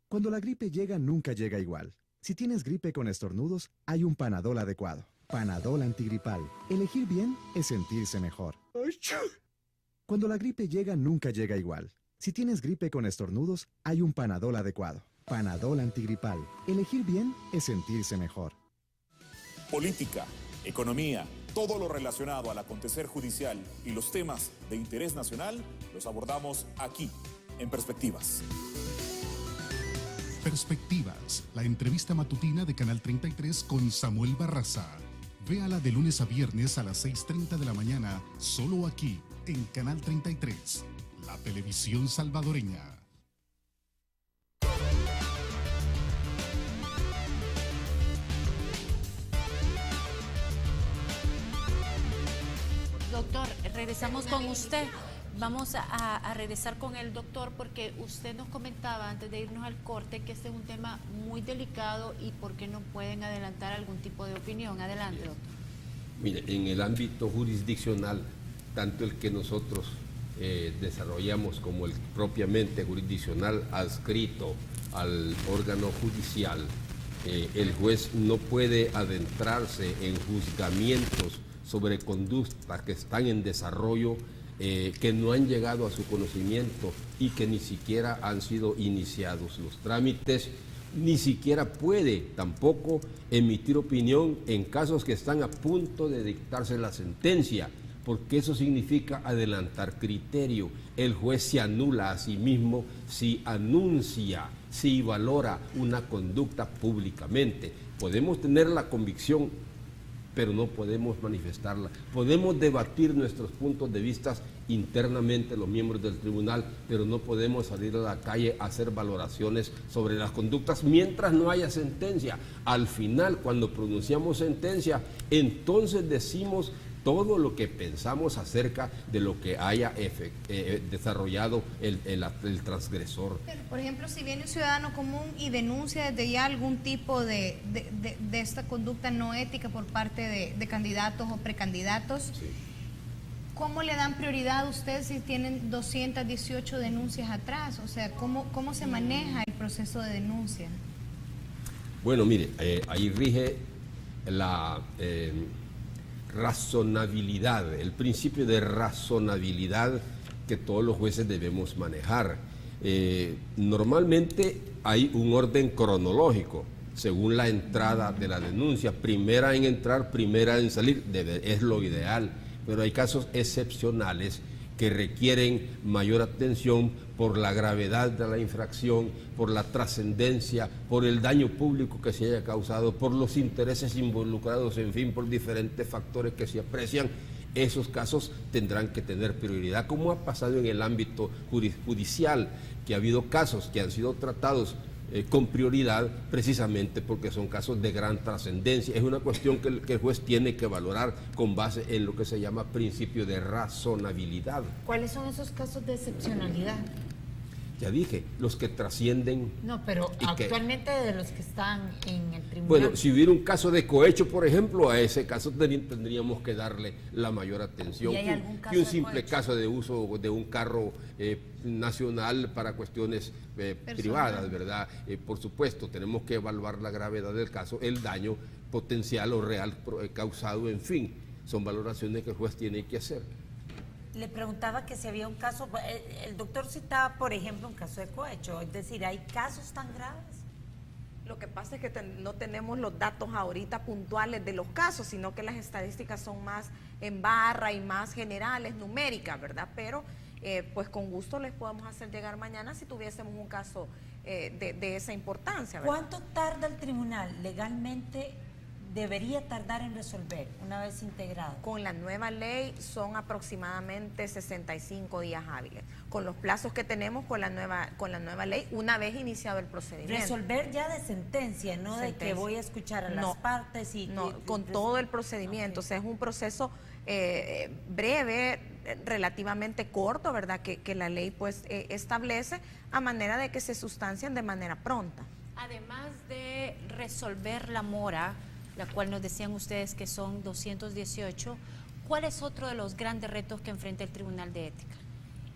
Cuando la gripe llega, nunca llega igual. Si tienes gripe con estornudos, hay un Panadol adecuado. Panadol antigripal. Elegir bien es sentirse mejor. Cuando la gripe llega, nunca llega igual. Si tienes gripe con estornudos, hay un Panadol adecuado. Panadol antigripal. Elegir bien es sentirse mejor. Política, economía, todo lo relacionado al acontecer judicial y los temas de interés nacional los abordamos aquí, en Perspectivas. Perspectivas, la entrevista matutina de Canal 33 con Samuel Barraza. Véala de lunes a viernes a las 6:30 de la mañana, solo aquí, en Canal 33, la televisión salvadoreña. Doctor, regresamos con usted. Vamos a regresar con el doctor porque usted nos comentaba antes de irnos al corte que este es un tema muy delicado y por qué no pueden adelantar algún tipo de opinión. Adelante, doctor. Mire, en el ámbito jurisdiccional, tanto el que nosotros desarrollamos como el propiamente jurisdiccional adscrito al órgano judicial, el juez no puede adentrarse en juzgamientos sobre conductas que están en desarrollo, que no han llegado a su conocimiento y que ni siquiera han sido iniciados los trámites, ni siquiera puede tampoco emitir opinión en casos que están a punto de dictarse la sentencia, porque eso significa adelantar criterio. El juez se anula a sí mismo si anuncia, si valora una conducta públicamente. Podemos tener la convicción, pero no podemos manifestarla. Podemos debatir nuestros puntos de vista internamente los miembros del tribunal, pero no podemos salir a la calle a hacer valoraciones sobre las conductas mientras no haya sentencia. Al final, cuando pronunciamos sentencia, entonces decimos todo lo que pensamos acerca de lo que haya desarrollado el transgresor. Pero, por ejemplo, si viene un ciudadano común y denuncia desde ya algún tipo de esta conducta no ética por parte de candidatos o precandidatos, sí, ¿cómo le dan prioridad a ustedes si tienen 218 denuncias atrás? O sea, ¿cómo se maneja el proceso de denuncia? Bueno, mire, ahí rige la razonabilidad, el principio de razonabilidad que todos los jueces debemos manejar. Normalmente hay un orden cronológico según la entrada de la denuncia, primera en entrar, primera en salir, es lo ideal, pero hay casos excepcionales que requieren mayor atención por la gravedad de la infracción, por la trascendencia, por el daño público que se haya causado, por los intereses involucrados, en fin, por diferentes factores que se aprecian. Esos casos tendrán que tener prioridad, como ha pasado en el ámbito judicial, que ha habido casos que han sido tratados con prioridad precisamente porque son casos de gran trascendencia. Es una cuestión que el juez tiene que valorar con base en lo que se llama principio de razonabilidad. ¿Cuáles son esos casos de excepcionalidad? Ya dije, los que trascienden. No, pero actualmente de los que están en el tribunal. Bueno, si hubiera un caso de cohecho, por ejemplo, a ese caso tendríamos que darle la mayor atención que un simple caso de uso de un carro nacional para cuestiones privadas, ¿verdad? Por supuesto, tenemos que evaluar la gravedad del caso, el daño potencial o real causado, en fin, son valoraciones que el juez tiene que hacer. Le preguntaba que si había un caso, el doctor citaba, por ejemplo, un caso de cohecho, es decir, ¿hay casos tan graves? Lo que pasa es que no tenemos los datos ahorita puntuales de los casos, sino que las estadísticas son más en barra y más generales, numéricas, ¿verdad? Pero pues con gusto les podemos hacer llegar mañana si tuviésemos un caso de esa importancia, ¿verdad? ¿Cuánto tarda el tribunal legalmente? ¿Debería tardar en resolver una vez integrado? Con la nueva ley son aproximadamente 65 días hábiles. Con los plazos que tenemos con la nueva ley, una vez iniciado el procedimiento. Resolver ya de sentencia, no de que voy a escuchar a las partes y... No, con todo el procedimiento. Okay. O sea, es un proceso breve, relativamente corto, ¿verdad? Que la ley pues establece a manera de que se sustancien de manera pronta. Además de resolver la mora, la cual nos decían ustedes que son 218, ¿cuál es otro de los grandes retos que enfrenta el Tribunal de Ética?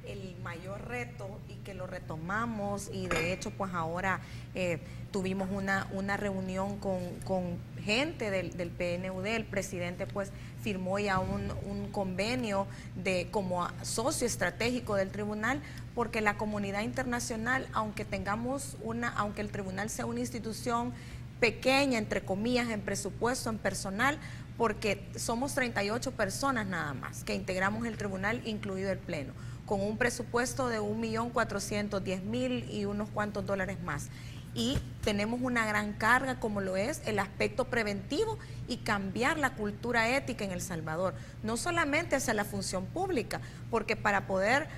el mayor reto y que lo retomamos, y de hecho pues ahora tuvimos una reunión con gente del PNUD. El presidente pues firmó ya un convenio como socio estratégico del tribunal, porque la comunidad internacional, aunque el tribunal sea una institución pequeña, entre comillas, en presupuesto, en personal, porque somos 38 personas nada más que integramos el tribunal, incluido el pleno, con un presupuesto de 1.410.000 y unos cuantos dólares más. Y tenemos una gran carga, como lo es el aspecto preventivo y cambiar la cultura ética en El Salvador, no solamente hacia la función pública, porque para poder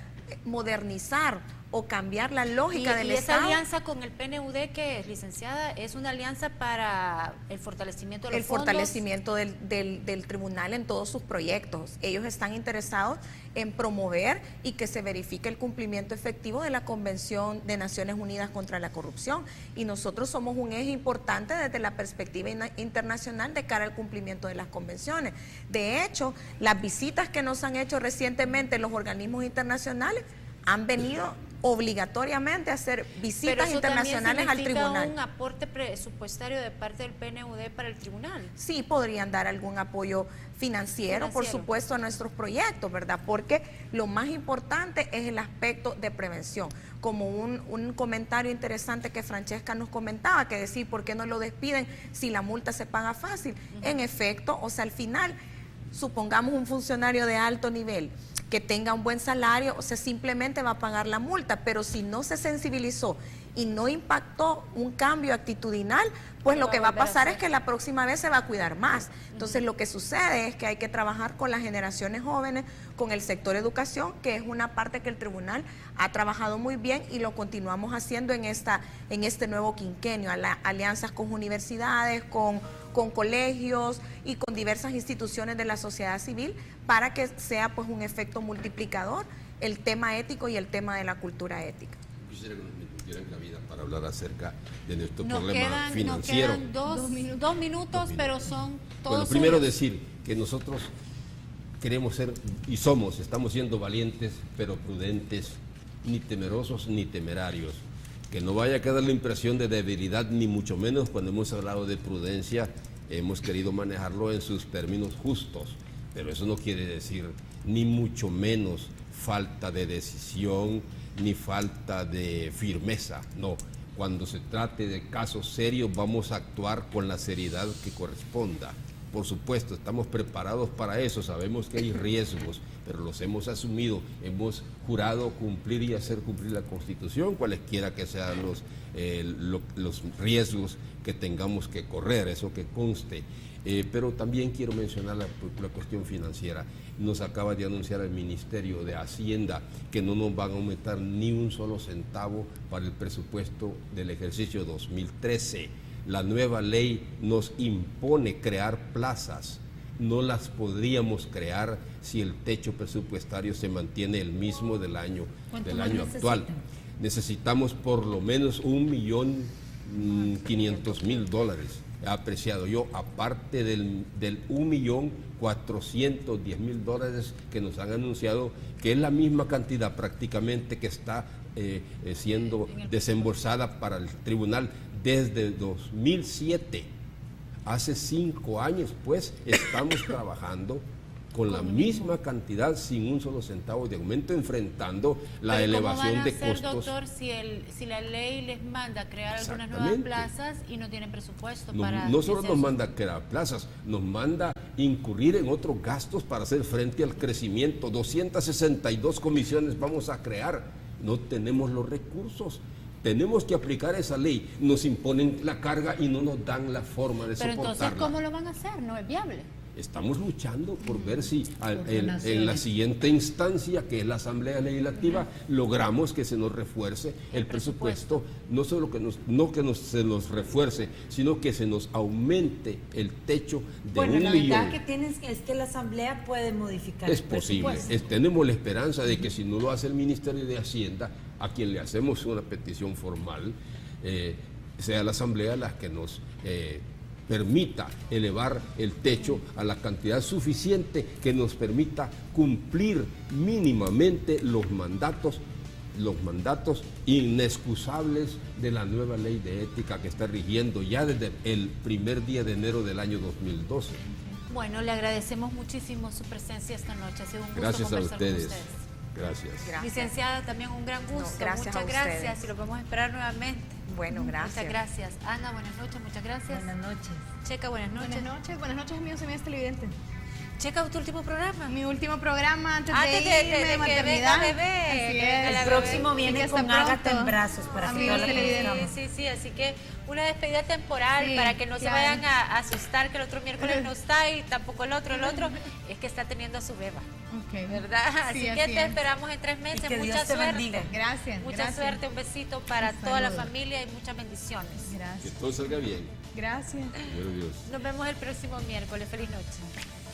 modernizar o cambiar la lógica del Estado. ¿Y esa alianza con el PNUD, que es, licenciada, es una alianza para el fortalecimiento de los fondos? El fortalecimiento del tribunal en todos sus proyectos. Ellos están interesados en promover y que se verifique el cumplimiento efectivo de la Convención de Naciones Unidas contra la Corrupción, y nosotros somos un eje importante desde la perspectiva internacional de cara al cumplimiento de las convenciones. De hecho, las visitas que nos han hecho recientemente los organismos internacionales han venido obligatoriamente a hacer visitas internacionales al tribunal. ¿Un aporte presupuestario de parte del PNUD para el tribunal? Sí, podrían dar algún apoyo financiero, por supuesto, a nuestros proyectos, ¿verdad? Porque lo más importante es el aspecto de prevención. Como un comentario interesante que Francesca nos comentaba, que decir, ¿por qué no lo despiden si la multa se paga fácil? En efecto, o sea, al final, supongamos un funcionario de alto nivel que tenga un buen salario, o sea, simplemente va a pagar la multa, pero si no se sensibilizó y no impactó un cambio actitudinal, pues lo que va a pasar es que la próxima vez se va a cuidar más. Entonces, lo que sucede es que hay que trabajar con las generaciones jóvenes, con el sector educación, que es una parte que el tribunal ha trabajado muy bien y lo continuamos haciendo en este nuevo quinquenio, alianzas con universidades, con colegios y con diversas instituciones de la sociedad civil, para que sea pues un efecto multiplicador el tema ético y el tema de la cultura ética. Quisiera que nos dieran cabida para hablar acerca de nuestro problema financiero. Nos quedan dos minutos, pero son todos. Bueno, primero decir que nosotros queremos ser y estamos siendo valientes, pero prudentes, ni temerosos ni temerarios. Que no vaya a quedar la impresión de debilidad, ni mucho menos. Cuando hemos hablado de prudencia, hemos querido manejarlo en sus términos justos, pero eso no quiere decir ni mucho menos falta de decisión ni falta de firmeza. No, cuando se trate de casos serios vamos a actuar con la seriedad que corresponda. Por supuesto, estamos preparados para eso, sabemos que hay riesgos, pero los hemos asumido, hemos jurado cumplir y hacer cumplir la Constitución, cualesquiera que sean los riesgos que tengamos que correr, eso que conste. Pero también quiero mencionar la cuestión financiera. Nos acaba de anunciar el Ministerio de Hacienda que no nos van a aumentar ni un solo centavo para el presupuesto del ejercicio 2013. La nueva ley nos impone crear plazas. No las podríamos crear si el techo presupuestario se mantiene el mismo del año actual. Necesitamos por lo menos $1.500.000. He apreciado yo, aparte del $1.410.000 que nos han anunciado, que es la misma cantidad prácticamente que está siendo desembolsada para el tribunal desde 2007. Hace 5 años, pues, estamos trabajando con la misma cantidad, sin un solo centavo de aumento, enfrentando la elevación de costos. ¿Cómo van a hacer, doctor, si la ley les manda a crear algunas nuevas plazas y no tienen presupuesto para... No solo nos manda a crear plazas, nos manda incurrir en otros gastos para hacer frente al crecimiento. 262 comisiones vamos a crear. No tenemos los recursos. Tenemos que aplicar esa ley. Nos imponen la carga y no nos dan la forma de soportarla. Pero entonces, ¿cómo lo van a hacer? No es viable. Estamos luchando por ver si en la siguiente instancia, que es la Asamblea Legislativa, logramos que se nos refuerce el presupuesto, no solo que se nos refuerce, sino que se nos aumente el techo de $1 millón. La verdad que tienes es que la Asamblea puede modificar el posible. Tenemos la esperanza de que si no lo hace el Ministerio de Hacienda, a quien le hacemos una petición formal, sea la Asamblea la que nos permita elevar el techo a la cantidad suficiente que nos permita cumplir mínimamente los mandatos inexcusables de la nueva ley de ética que está rigiendo ya desde el primer día de enero del año 2012. Bueno, le agradecemos muchísimo su presencia esta noche. Ha sido un gusto Gracias a conversar con ustedes. ustedes. Gracias. Licenciada, también un gran gusto. gracias muchas a gracias ustedes. y lo podemos esperar nuevamente. Bueno, gracias. Muchas gracias. Ana, buenas noches, muchas gracias. Buenas noches. Checa, buenas noches. Buenas noches, amigos y amigas televidentes. Checa, tu último programa. Mi último programa antes de irme de que maternidad. venga bebé. Así Que es. El próximo viene Así que con hasta Ágata pronto. en brazos para que Amigos toda la televidentes. Sí, así que una despedida temporal Sí, para que no se claro. vayan a asustar que el otro miércoles no está y tampoco el otro es que está teniendo a su beba, ¿verdad? Así Sí, que así te es. esperamos en 3 meses, que Dios mucha te suerte. bendiga. Gracias. Mucha gracias. suerte, un besito para toda la Saludos. familia y muchas bendiciones. Que Gracias. todo salga bien. Gracias. Señor Dios. Nos vemos el próximo miércoles. Feliz noche.